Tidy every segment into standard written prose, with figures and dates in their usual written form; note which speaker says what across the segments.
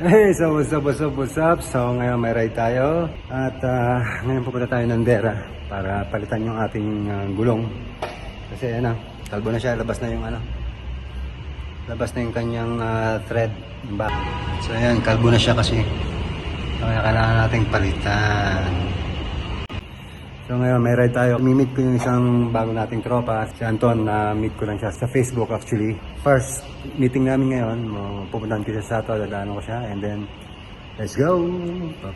Speaker 1: Hey, so what's up? So ngayon may ride tayo at ngayon pupunta tayo ng Dera para palitan yung ating gulong. Kasi kalbo na siya, labas na yung kanyang thread. So ayan, kalbo na siya kasi. So kailangan nating palitan. So ngayon may ride tayo. Mimit ko yung isang bago nating tropa, si Anton, na meet ko lang siya sa Facebook actually. First meeting namin ngayon, pupuntahan ko siya sa Sato, dadaanan ko siya, and then let's go!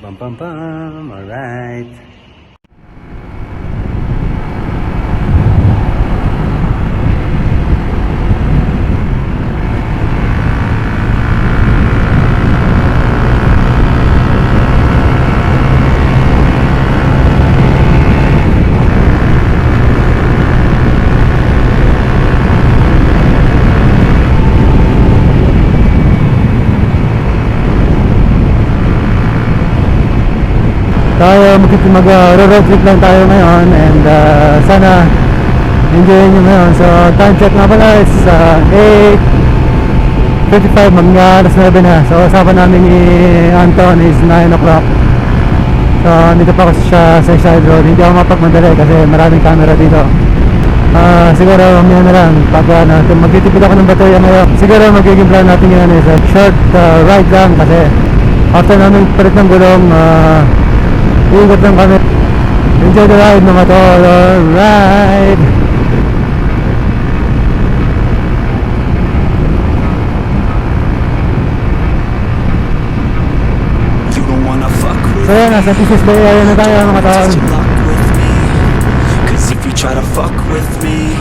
Speaker 1: Pam pam pam! Alright! Tayo mag-road trip lang tayo ngayon, and sana enjoy nyo ngayon. So time check nga pala is 8:55, mag-alas 9 na. So usapan namin ni Anton is 9 o'clock. So dito pa ako sa side road, hindi ako mapagmadali kasi maraming camera dito. Siguro mamaya na lang pag magtitipid ako ng baterya ngayon. Siguro magiging plan natin yun is a short ride lang kasi after namin palit ng gulong, iikot lang kami. Enjoy the ride mga tol. Alright. So yan, nasa Pieces Bay area na tayo mga tol.
Speaker 2: Cause if you try to fuck with me,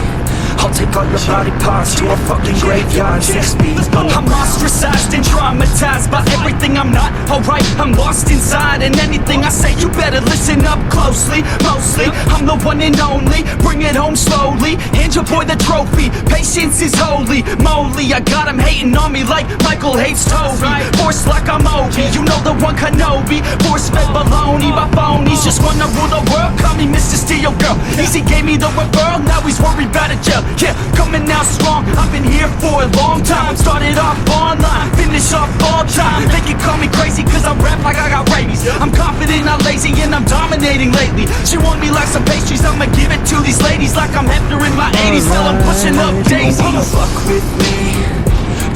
Speaker 2: I'll take all your body parts to a fucking graveyard 6 feet. I'm ostracized and traumatized by everything I'm not. Alright, I'm lost inside, and anything I say you better listen up closely. Mostly, I'm the one and only. Bring it home slowly. Hand your boy the trophy. Patience is holy moly. I got him hating on me like Michael hates Toby. Force like I'm Obi. You know the one Kenobi. Force fed baloney by phonies. Just wanna rule the world. Call me Mr. Steel Girl. Easy gave me the referral. Now he's worried about a jail. Yeah, coming out strong. I've been here for a long time. Started off online, finish off all time. They can call me crazy cause I rap like I got rabies. I'm confident, not lazy, and I'm dominating lately. She want me like some pastries, I'ma give it to these ladies like I'm Hefner in my 80s. Till I'm pushing up daisies. Don't wanna fuck with me,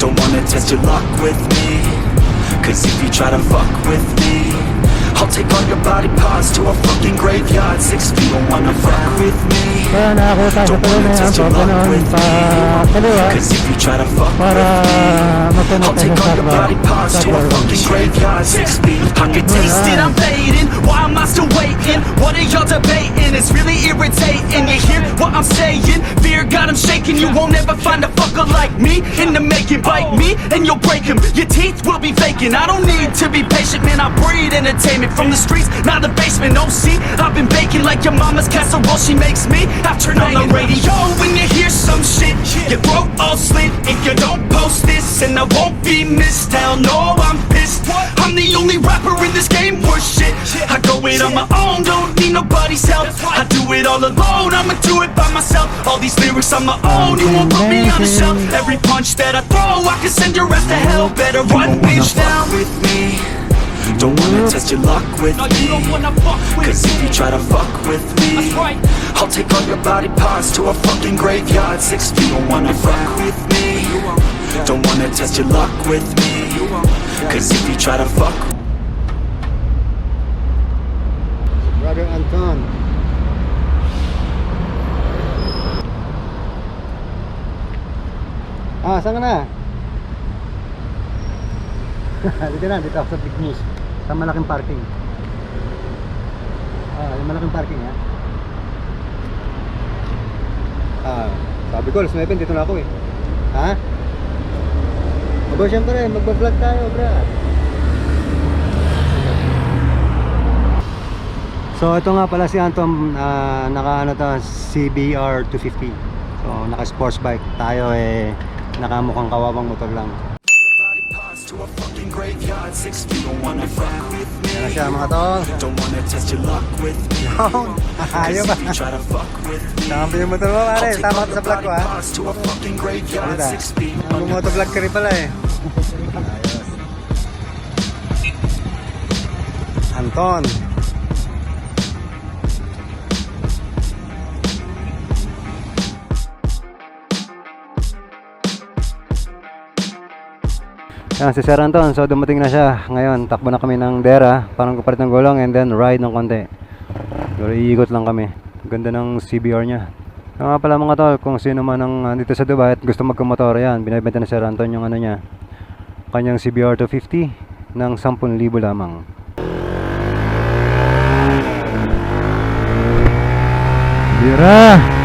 Speaker 2: don't wanna test your luck with me. Cause if you try to fuck with me, I'll take all your body parts to a fucking graveyard 6 feet. Don't wanna fuck with me,
Speaker 1: Kaya nakakuha tayo sa tuloy na yan. So ganoon pa kaliwa
Speaker 2: cause if you try to fuck
Speaker 1: para
Speaker 2: with me, I'll
Speaker 1: magpunod
Speaker 2: take
Speaker 1: tayo
Speaker 2: all your body parts
Speaker 1: sa
Speaker 2: to a fucking graveyard 6 feet. I can taste it, I'm fading. Why am I still waiting? What are y'all debating? It's really irritating. You hear what I'm saying? Fear got him shaking. You won't ever find a fucker like me in the making. Bite me and you'll break him. Your teeth will be vacant. I don't need to be patient, man. I breed entertainment from the streets, not the basement. Oh, see, I've been baking like your mama's casserole. She makes me. I turn on the radio when you hear some shit. Your throat all slit if you don't post this, and I won't be missed. Hell no, I'm pissed. I'm the only rapper in this game worth shit. I go it on my own, don't need nobody's help. I do it all alone, I'ma do it by myself. All these lyrics on my own, you won't put me on the shelf. Every punch that I throw, I can send your ass to hell. Better run, bitch, down with me. Don't wanna test your luck with me. Cause if you try to fuck with me, I'll take all your body parts to a fucking graveyard 6 feet. Don't wanna fuck with me, don't wanna test your luck with me. Cause if you try to fuck,
Speaker 1: Brother Anton. Saan ka na? Dito ako sa Big Moose, sa malaking parking. Yung malaking parking sabi ko, alas 9, dito na ako eh. Siyempre, magbablog tayo, bro. So ito nga pala si Anton, naka CBR 250. So naka sports bike. Tayo nakamukhang kawawang motor lang.
Speaker 2: to a fucking graveyard 6 feet. Don't wanna fuck with me.
Speaker 1: Yan na siya mga tol.
Speaker 2: Don't wanna test your luck with me.
Speaker 1: Ayaw ba?
Speaker 2: If you try to fuck with me,
Speaker 1: Tama pa yung motor mo pare.
Speaker 2: I'll take
Speaker 1: Tama
Speaker 2: all
Speaker 1: ka sa
Speaker 2: the
Speaker 1: vlog ko
Speaker 2: body
Speaker 1: ha.
Speaker 2: parts to a fucking graveyard 6 feet.
Speaker 1: Motovlog ka rin pala eh.
Speaker 3: Anton.
Speaker 1: Yan si Sir Anton, so dumating na siya. Ngayon, takbo na kami ng Dera, parang kapalit ng gulong and then ride ng konti. Pero iikot lang kami. Ganda ng CBR niya. Nga pala mga tol, kung sino man ang dito sa Dubai at gusto magkamotor, yan, binibenta na Sir Anton yung ano niya, kanyang CBR 250 ng 10,000 lamang. Dira!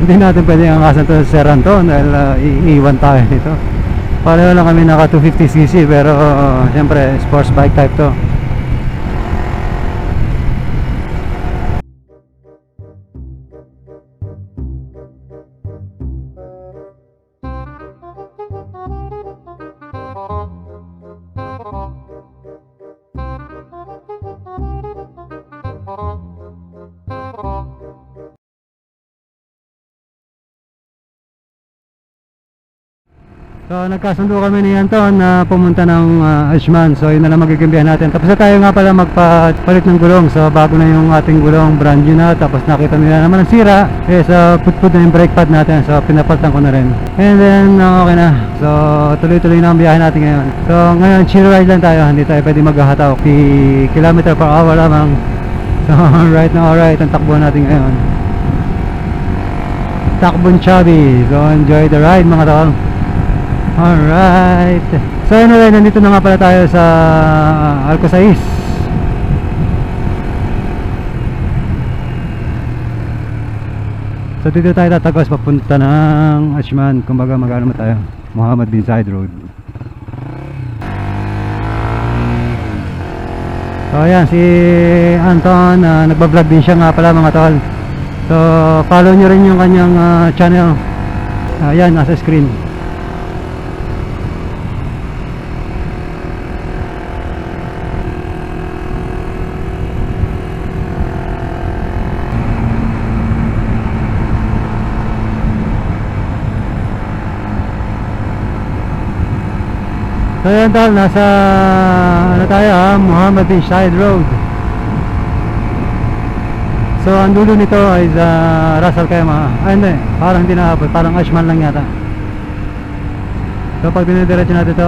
Speaker 1: Hindi natin pwede angkasan to sa Sir Anton dahil iiwan tayo nito. Pareho lang kami naka 250cc pero siyempre sports bike type to. So nagkasundo kami ni Anton na pumunta ng Ashman. So yun na lang magigimbihan natin. Tapos na tayo nga pala magpapalit ng gulong. So bago na yung ating gulong, brand new na. Tapos nakita nila naman ang sira. Eh so put na yung brake pad natin. So pinapalitan ko na rin. And then okay na. So tuloy-tuloy na ang biyahe natin ngayon. So ngayon chill ride lang tayo. Hindi tayo pwede maghahataw. 50 km per hour lamang. So right na alright ang takbo natin ngayon. Takbon chubby. So enjoy the ride mga tol. Alright. So anyway, nandito na nga pala tayo sa Alcosais. So dito tayo tatagos papunta ng Ashman. Kumbaga mag-ano mo tayo, Muhammad bin Zayed Road. So ayan si Anton, nagbablog din siya nga pala mga tol. So follow nyo rin yung kanyang channel. Ayan, nasa screen. So yan tol, nasa ano tayo Muhammad bin Zayed Road. So ang dulo nito ay Ras Al Khaimah. Hindi, parang hindi naabot, parang Ashman lang yata. So pag dinidiretso natin ito,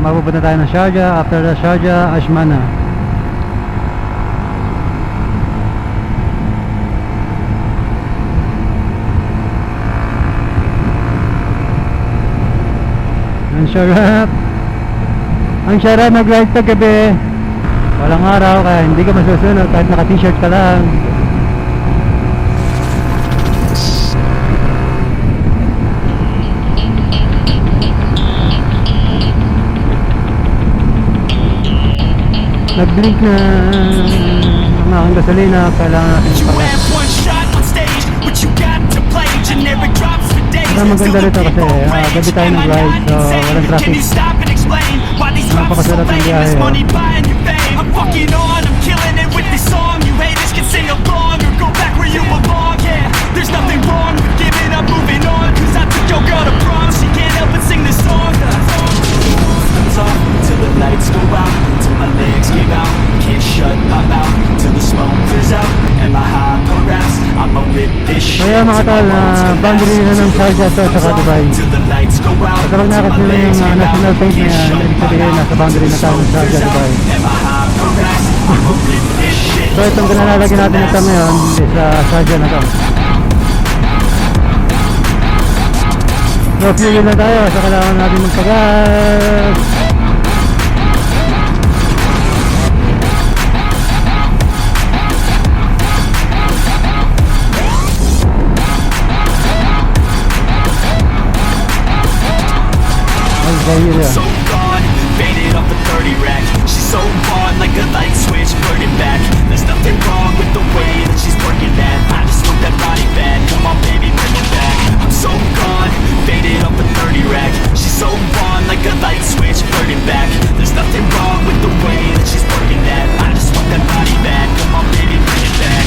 Speaker 1: mapupunta tayo ng Sharjah. After the Sharjah, Ashman na. Ang sarap mag-ride sa gabi. Walang araw kaya hindi ka masusunod kahit naka t-shirt ka lang. Nag-blink na ang aking gasolina. Kailangan natin
Speaker 2: You have one shot on stage, but you got to play generic drops for days.
Speaker 1: maganda rito kasi gabi tayo ng ride, so walang traffic.
Speaker 2: Can you stop and explain why these drops are so
Speaker 1: Napakasarap ng biyahe,
Speaker 2: famous? Money buying you fame. I'm fucking on, I'm killing it with this song. You haters can sing along or go back where you belong. Yeah, there's nothing wrong with giving up, moving on. Cause I took your girl to prom, she can't help but sing this song. Off till the lights go out, till my legs give out. Can't shut my mouth till the smoke clears out. And my hyper raps, I'ma rip this shit.
Speaker 1: Kaya mga tol, boundary na ng Sharjah to sa Dubai. Kapag nakakasya na yung national paint na yan, ibig sabihin nasa boundary na tayo ng Sharjah, Dubai. So itong kinalalagyan natin ito ngayon is Sharjah na to. So fuel na tayo, so kailangan natin magpagas.
Speaker 2: rack. She's so on like a light switch, burning back. There's nothing wrong with the way that she's working that. I just want that body back. Come on baby, bring it back. I'm so gone, faded up a 30 rack. She's so on like a light switch, burning back. There's nothing wrong with the way that she's working that. I just want that body back. Come on baby, bring it back.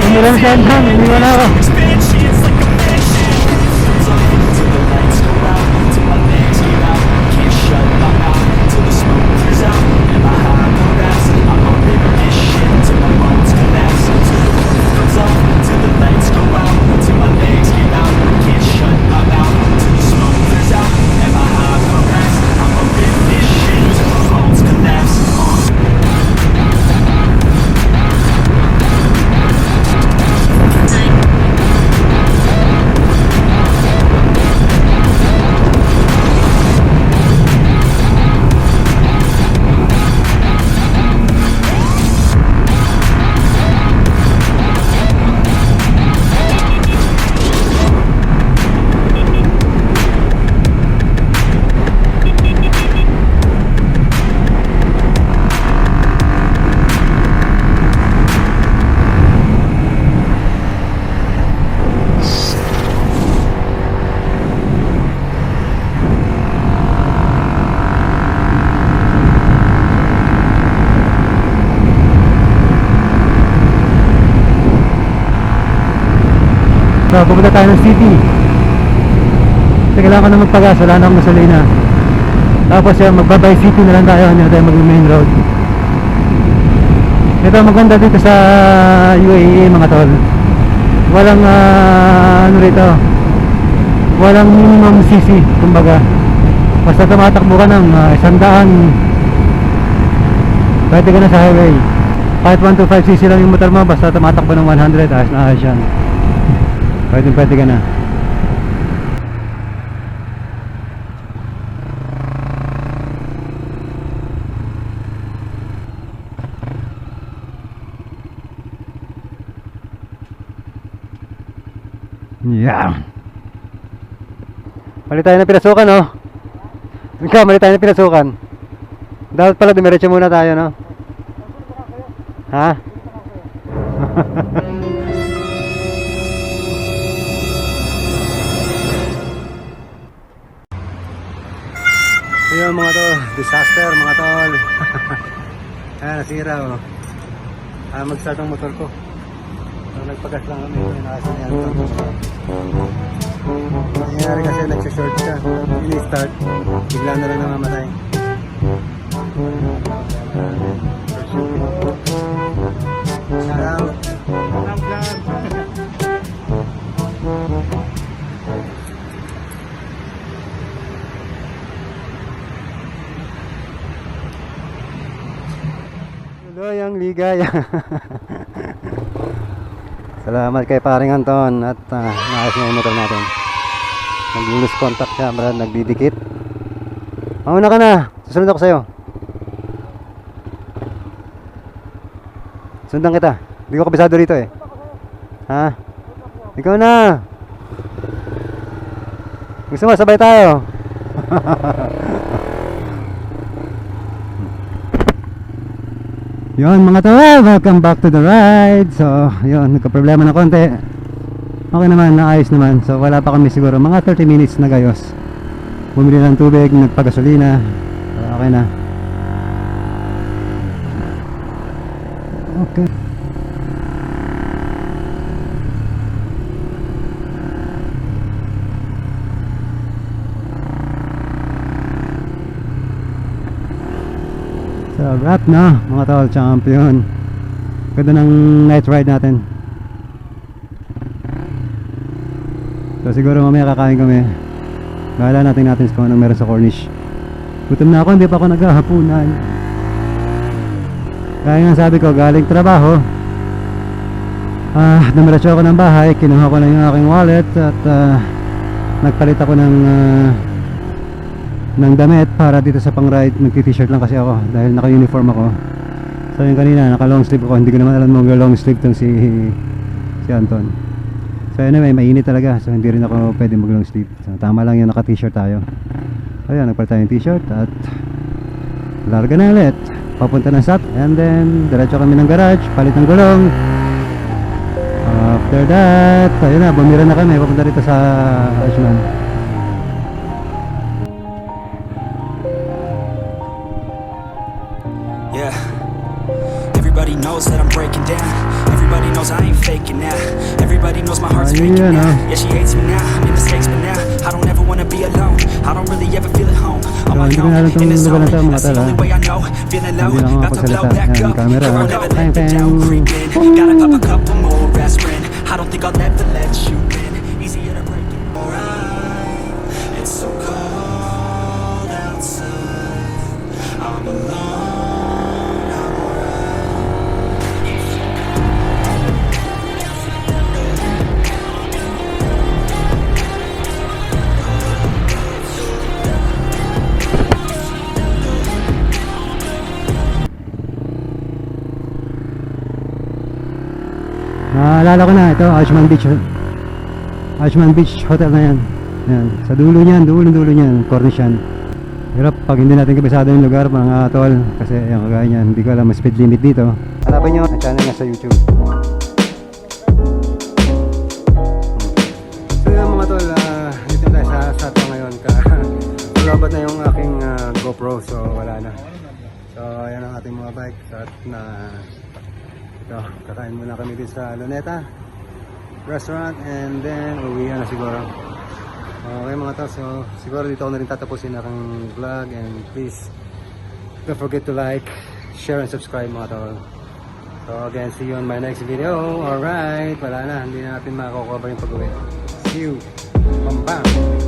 Speaker 1: Umilang siya lang, iniwan ako. So, pupunta tayo ng city. Kasi kailangan ko na magpagas, wala na akong gasolina. Tapos yan, magbabay city na lang tayo, hindi na tayo mag-main road. Ito, maganda dito sa UAE mga tol. Walang, ano rito, walang minimum CC, kumbaga. Basta tumatakbo ka ng 100, pwede ka na sa highway. Kahit 125cc lang yung motor mo, basta tumatakbo ng 100, ayos na ayos yan. Pwede ka na. Yeah. Mali tayo na pinasukan, no? Mali tayo na pinasukan. Dapat pala dumiretso muna tayo, no? Ha? Ayun mga tol, disaster mga tol. Ayan, nasira oh. Mag-start ang motor ko. So, nagpagas lang kami, nakasin yan. Nangyari kasi nagsishort siya. Ini-start, bigla na lang namamatay. Shout out. Tuloy ang ligaya. Salamat kay paring Anton at naayos na yung motor natin. Nag-lose contact siya, brad, nagdidikit. Mauna ka na, susunod ako sa'yo. Sundan kita, hindi ko kabisado rito eh. Ha? Ikaw na. Gusto mo, sabay tayo. Yun mga tol, welcome back to the ride. So, yun, nagka-problema na konti. Okay naman, naayos naman. So, wala pa kami siguro, mga 30 minutes na gayos. Bumili ng tubig, nagpagasolina. So, okay na. Okay. So, wrap na mga tol, champion. Ganda ng night ride natin. So siguro mamaya kakain kami. Bahala natin kung anong meron sa Cornish. Gutom na ako, hindi pa ako naghahapunan. Kaya nga sabi ko, galing trabaho, dumiretso ako ng bahay, kinuha ko na yung aking wallet at nagpalit ako ng damit para dito sa pang ride. Nagti-t-shirt lang kasi ako dahil naka-uniform ako. So yung kanina, naka-long sleeve ako, hindi ko naman alam mag-long sleeve tong si Anton. So anyway, mainit talaga, so hindi rin ako pwede mag-long sleeve. So, tama lang yung naka-t-shirt tayo. Ayan, nagpalit tayo yung t-shirt at larga na ulit papunta ng SAT, and then diretso kami ng garage, palit ng gulong. After that, ayun na, bumira na kami papunta dito sa Ashman.
Speaker 2: Yeah. Everybody knows that I'm breaking down. Everybody knows I ain't faking now. Everybody knows my heart's faking
Speaker 1: Ayun,
Speaker 2: now. Yeah, she hates me now. I made mistakes, but now I don't ever wanna be alone. I don't really ever feel at home. On my
Speaker 1: hindi ko
Speaker 2: own,
Speaker 1: na alam tong
Speaker 2: in the
Speaker 1: lugar na
Speaker 2: zone.
Speaker 1: to, mga
Speaker 2: That's the
Speaker 1: tol,
Speaker 2: only way I know. Feeling low,
Speaker 1: Hindi lang ako
Speaker 2: about to blow
Speaker 1: magsalita.
Speaker 2: back
Speaker 1: Yan,
Speaker 2: up.
Speaker 1: camera,
Speaker 2: Girl,
Speaker 1: ah.
Speaker 2: never let
Speaker 1: Bang,
Speaker 2: the
Speaker 1: bang.
Speaker 2: doubt creep in. Gotta pop a couple more aspirin. I don't think I'll ever let you in. Easier to break it. Alright, it's so cold outside. I'm alone.
Speaker 1: Naalala ko na, ito, Ashman Beach. Ashman Beach Hotel na yan. Yan. Sa dulo niyan, dulo niyan, Cornish yan. Hirap pag hindi natin kabisado yung lugar, mga tol. Kasi yung kagaya niyan, hindi ko alam ang speed limit dito. Hanapin nyo, ang channel nga sa YouTube. So yun mga tol, dito tayo sa Sato ngayon. Lobat na yung aking GoPro, so wala na. So ayan ang ating mga bike. At na ito, kakain muna kami din sa Luneta restaurant, and then uwi na siguro. Okay mga tol, so siguro dito ako na rin tatapusin aking vlog, and please don't forget to like, share, and subscribe mga tol. So again, see you on my next video. Alright, wala na, hindi na natin makakover yung pag-uwi. See you. Bam bam.